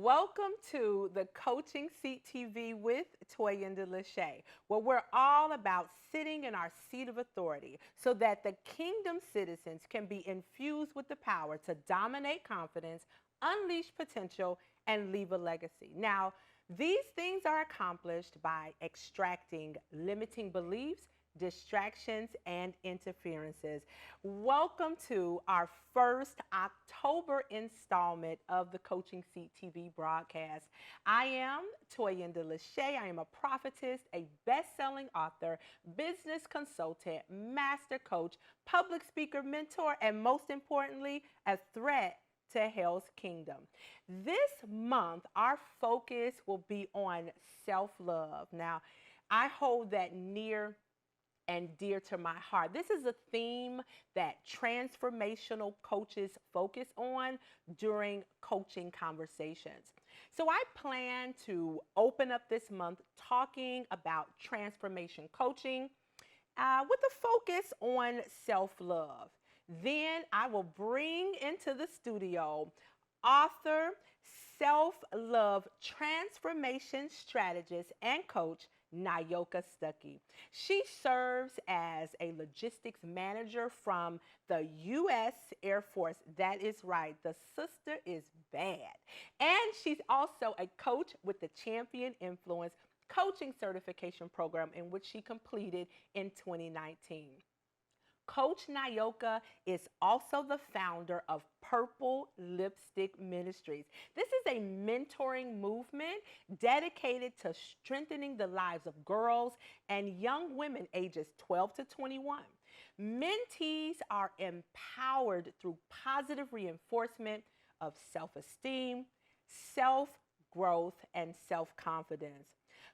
Welcome to the Coaching Seat TV with Toyinda LaShea, where we're all about sitting in our seat of authority so that the kingdom citizens can be infused with the power to dominate confidence, unleash potential, and leave a legacy. Now, these things are accomplished by extracting limiting beliefs, distractions, and interferences. Welcome to our first October installment of the Coaching Seat TV broadcast. I am Toyinda LaShea. I am a prophetess, a best-selling author, business consultant, master coach, public speaker, mentor, and most importantly, a threat to hell's kingdom. This month, our focus will be on self-love. Now, I hold that near and dear to my heart. This is a theme that transformational coaches focus on during coaching conversations. So I plan to open up this month talking about transformation coaching with a focus on self-love. Then I will bring into the studio author, self-love transformation strategist, and coach Nayoka Stuckey. She serves as a logistics manager from the U.S. Air Force. That is right, the sister is bad. And she's also a coach with the Champion Influence Coaching Certification Program, in which she completed in 2019. Coach Nayoka is also the founder of Purple Lipstick Ministries. This is a mentoring movement dedicated to strengthening the lives of girls and young women ages 12 to 21. Mentees are empowered through positive reinforcement of self-esteem, self-growth, and self-confidence.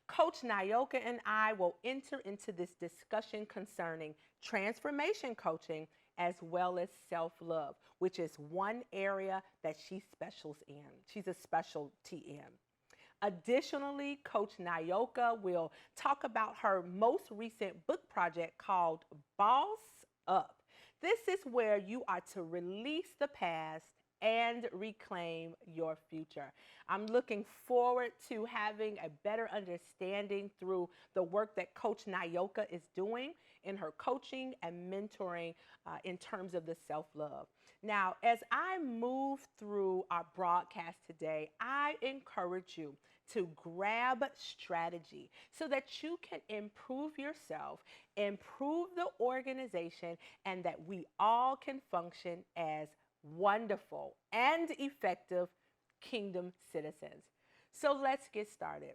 Coach Nayoka and I will enter into this discussion concerning transformation coaching as well as self-love, which is one area that she specials in. She's a specialty in. Additionally, Coach Nayoka will talk about her most recent book project called Boss Up. This is where you are to release the past and reclaim your future. I'm looking forward to having a better understanding through the work that Coach Nayoka is doing in her coaching and mentoring in terms of the self-love. Now, as I move through our broadcast today, I encourage you to grab strategy so that you can improve yourself, improve the organization, and that we all can function as wonderful and effective kingdom citizens. So let's get started.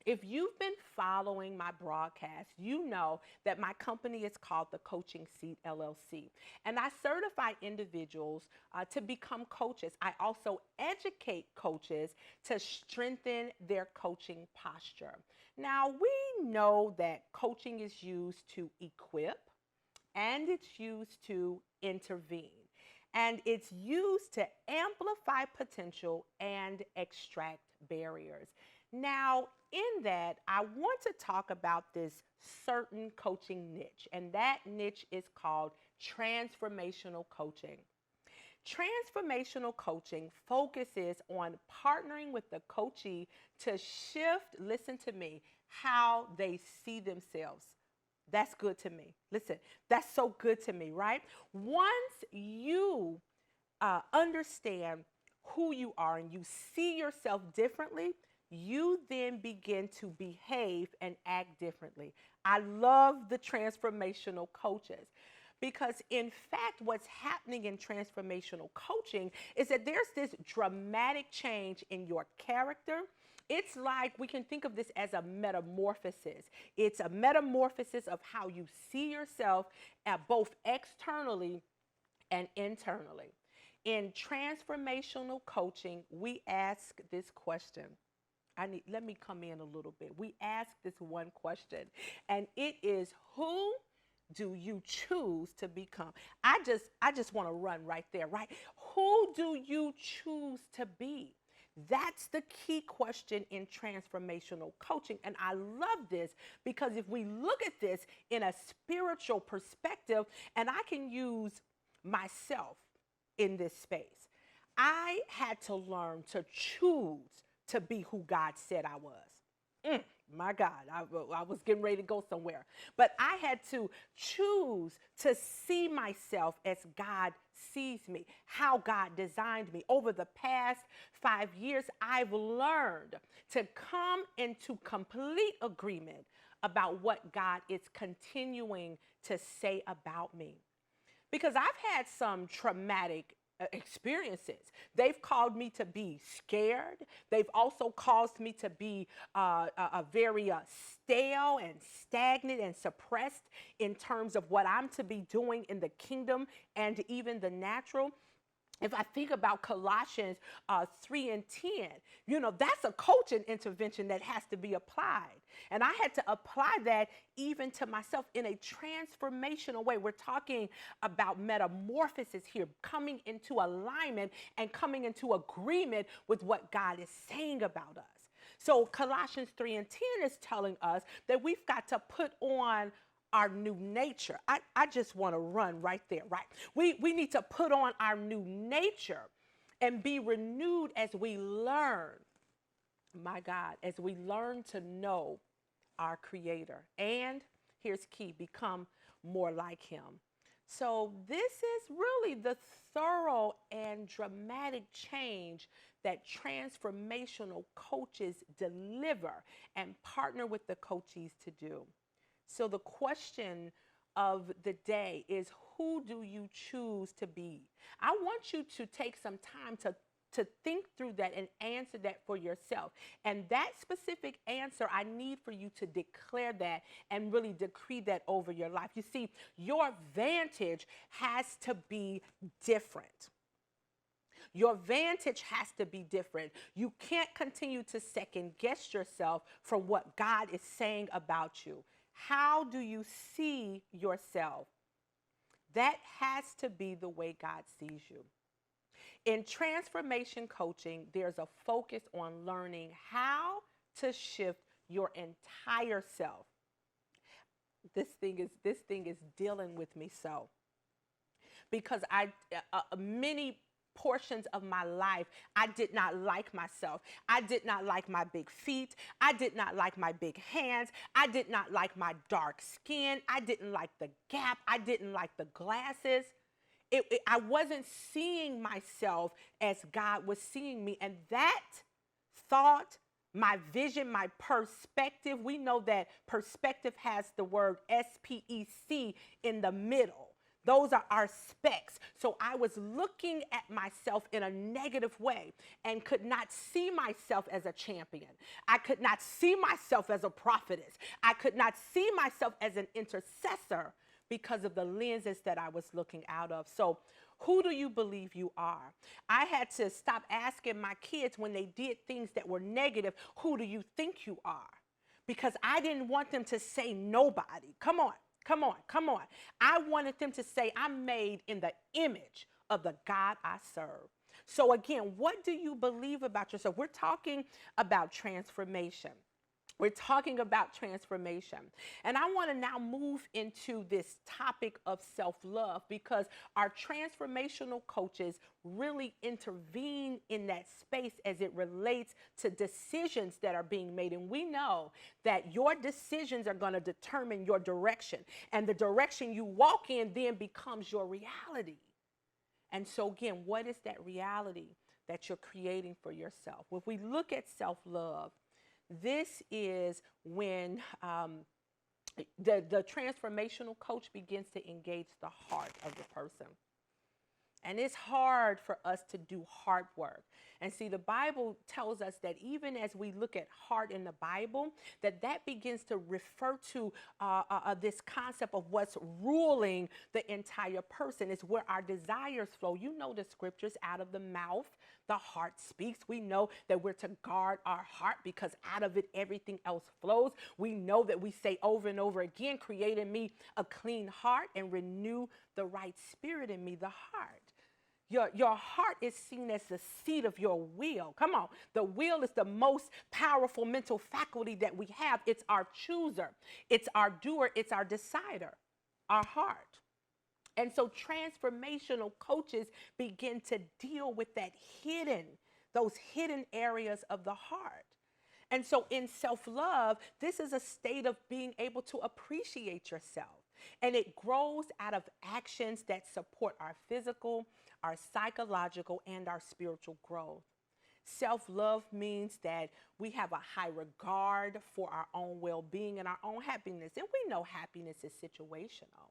If you've been following my broadcast, you know that my company is called the Coaching Seat LLC, and I certify individuals to become coaches. I also educate coaches to strengthen their coaching posture. Now, we know that coaching is used to equip and it's used to intervene. And it's used to amplify potential and extract barriers. Now, in that, I want to talk about this certain coaching niche, and that niche is called transformational coaching. Transformational coaching focuses on partnering with the coachee to shift, listen to me, how they see themselves. That's good to me. Listen, that's so good to me, right? Once you understand who you are and you see yourself differently, you then begin to behave and act differently. I love the transformational coaches because, in fact, what's happening in transformational coaching is that there's this dramatic change in your character. It's like we can think of this as a metamorphosis. It's a metamorphosis of how you see yourself both externally and internally. In transformational coaching, we ask this question. Let me come in a little bit. We ask this one question, and it is, who do you choose to become? I just want to run right there, right? Who do you choose to be? That's the key question in transformational coaching. And I love this because if we look at this in a spiritual perspective, and I can use myself in this space, I had to learn to choose to be who God said I was. My God, I was getting ready to go somewhere. But I had to choose to see myself as God sees me, how God designed me. Over the past 5 years, I've learned to come into complete agreement about what God is continuing to say about me. Because I've had some traumatic experiences. They've called me to be scared. They've also caused me to be a very stale and stagnant and suppressed in terms of what I'm to be doing in the kingdom and even the natural. If I think about Colossians 3 and 10, that's a coaching intervention that has to be applied. And I had to apply that even to myself in a transformational way. We're talking about metamorphosis here, coming into alignment and coming into agreement with what God is saying about us. So Colossians 3 and 10 is telling us that we've got to put on our new nature. I just want to run right there, right? We need to put on our new nature and be renewed as we learn, my God, as we learn to know our Creator. And here's key, become more like Him. So this is really the thorough and dramatic change that transformational coaches deliver and partner with the coachees to do. So the question of the day is, who do you choose to be? I want you to take some time to think through that and answer that for yourself. And that specific answer, I need for you to declare that and really decree that over your life. You see, your vantage has to be different. Your vantage has to be different. You can't continue to second guess yourself from what God is saying about you. How do you see yourself? That has to be the way God sees you. In transformation coaching, there's a focus on learning how to shift your entire self. This thing is dealing with me so. Because many portions of my life, I did not like myself. I did not like my big feet. I did not like my big hands. I did not like my dark skin. I didn't like the gap. I didn't like the glasses. I wasn't seeing myself as God was seeing me. And that thought, my vision, my perspective, we know that perspective has the word SPEC in the middle. Those are our specs. So I was looking at myself in a negative way and could not see myself as a champion. I could not see myself as a prophetess. I could not see myself as an intercessor because of the lenses that I was looking out of. So who do you believe you are? I had to stop asking my kids when they did things that were negative, who do you think you are? Because I didn't want them to say nobody. Come on. Come on, come on. I wanted them to say, I'm made in the image of the God I serve. So again, what do you believe about yourself? We're talking about transformation. We're talking about transformation. And I want to now move into this topic of self-love because our transformational coaches really intervene in that space as it relates to decisions that are being made. And we know that your decisions are going to determine your direction. And the direction you walk in then becomes your reality. And so again, what is that reality that you're creating for yourself? If we look at self-love, this is when the transformational coach begins to engage the heart of the person. And it's hard for us to do heart work. And see, the Bible tells us that even as we look at heart in the Bible, that begins to refer to this concept of what's ruling the entire person. It's where our desires flow. You know the scriptures, out of the mouth, the heart speaks. We know that we're to guard our heart because out of it, everything else flows. We know that we say over and over again, create in me a clean heart and renew the right spirit in me, the heart. Your heart is seen as the seat of your will. Come on. The will is the most powerful mental faculty that we have. It's our chooser. It's our doer. It's our decider, our heart. And so transformational coaches begin to deal with those hidden areas of the heart. And so in self-love, this is a state of being able to appreciate yourself. And it grows out of actions that support our physical, our psychological, and our spiritual growth. Self-love means that we have a high regard for our own well-being and our own happiness. And we know happiness is situational,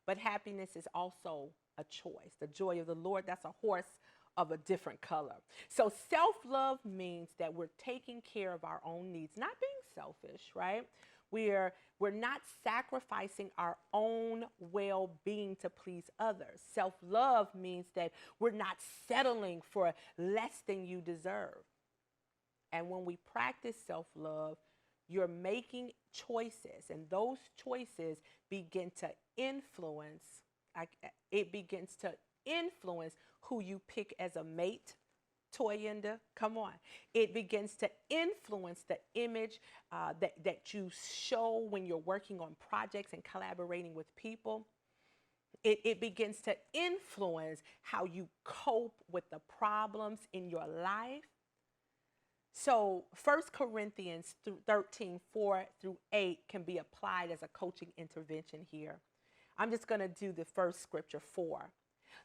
but happiness is also a choice. The joy of the Lord, that's a horse of a different color. So self-love means that we're taking care of our own needs, not being selfish, right? We're not sacrificing our own well-being to please others. Self-love means that we're not settling for less than you deserve. And when we practice self-love, you're making choices, and those choices begin to influence, who you pick as a mate. Toyinda, come on. It begins to influence the image that you show when you're working on projects and collaborating with people. It begins to influence how you cope with the problems in your life. So 1 Corinthians 13:4-8 can be applied as a coaching intervention here. I'm just going to do the first scripture, 4.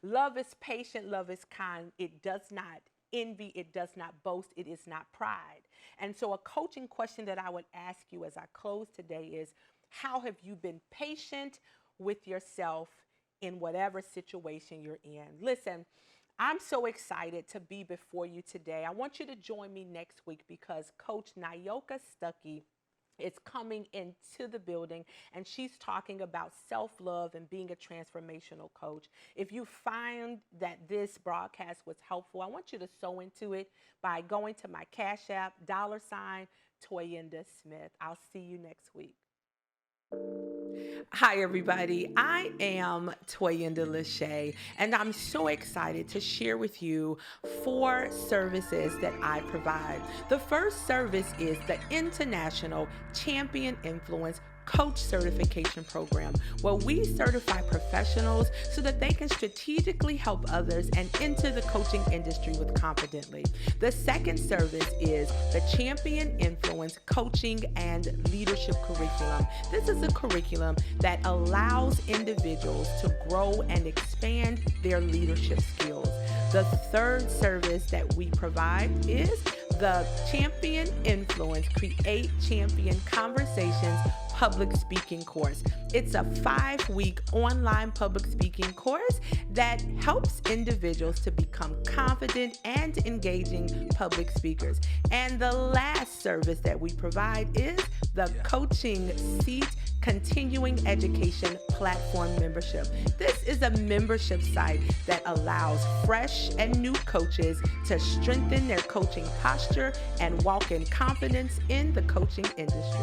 Love is patient, love is kind. It does not envy, it does not boast, it is not pride. And so a coaching question that I would ask you as I close today is, how have you been patient with yourself in whatever situation you're in? Listen, I'm so excited to be before you today. I want you to join me next week because Coach Nayoka Stuckey is coming into the building, and she's talking about self-love and being a transformational coach. If you find that this broadcast was helpful, I want you to sow into it by going to my Cash App, $Toyinda Smith. I'll see you next week. Hi, everybody. I am Toyinda LaShea, and I'm so excited to share with you 4 services that I provide. The first service is the International Champion Influence Coach Certification Program, where we certify professionals so that they can strategically help others and enter the coaching industry with confidently. The second service is the Champion Influence Coaching and Leadership Curriculum. This is a curriculum that allows individuals to grow and expand their leadership skills. The third service that we provide is the Champion Influence Create Champion Conversations public speaking course. It's a 5-week online public speaking course that helps individuals to become confident and engaging public speakers. And the last service that we provide is the Coaching Seat Continuing Education Platform Membership. This is a membership site that allows fresh and new coaches to strengthen their coaching posture and walk in confidence in the coaching industry.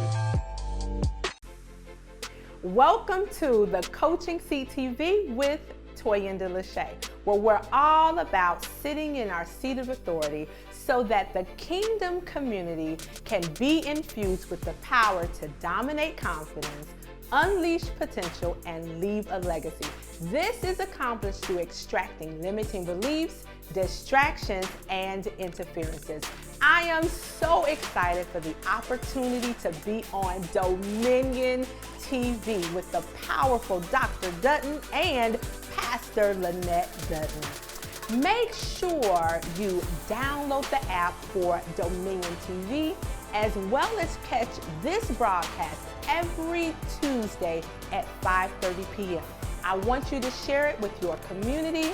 Welcome to the Coaching CTV with Toyinda LaShea, where we're all about sitting in our seat of authority so that the kingdom community can be infused with the power to dominate confidence, unleash potential, and leave a legacy. This is accomplished through extracting limiting beliefs, distractions, and interferences. I am so excited for the opportunity to be on Dominion TV with the powerful Dr. Dutton and Pastor Lynette Dutton. Make sure you download the app for Dominion TV, as well as catch this broadcast every Tuesday at 5:30 p.m. I want you to share it with your community,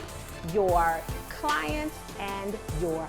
your clients, and your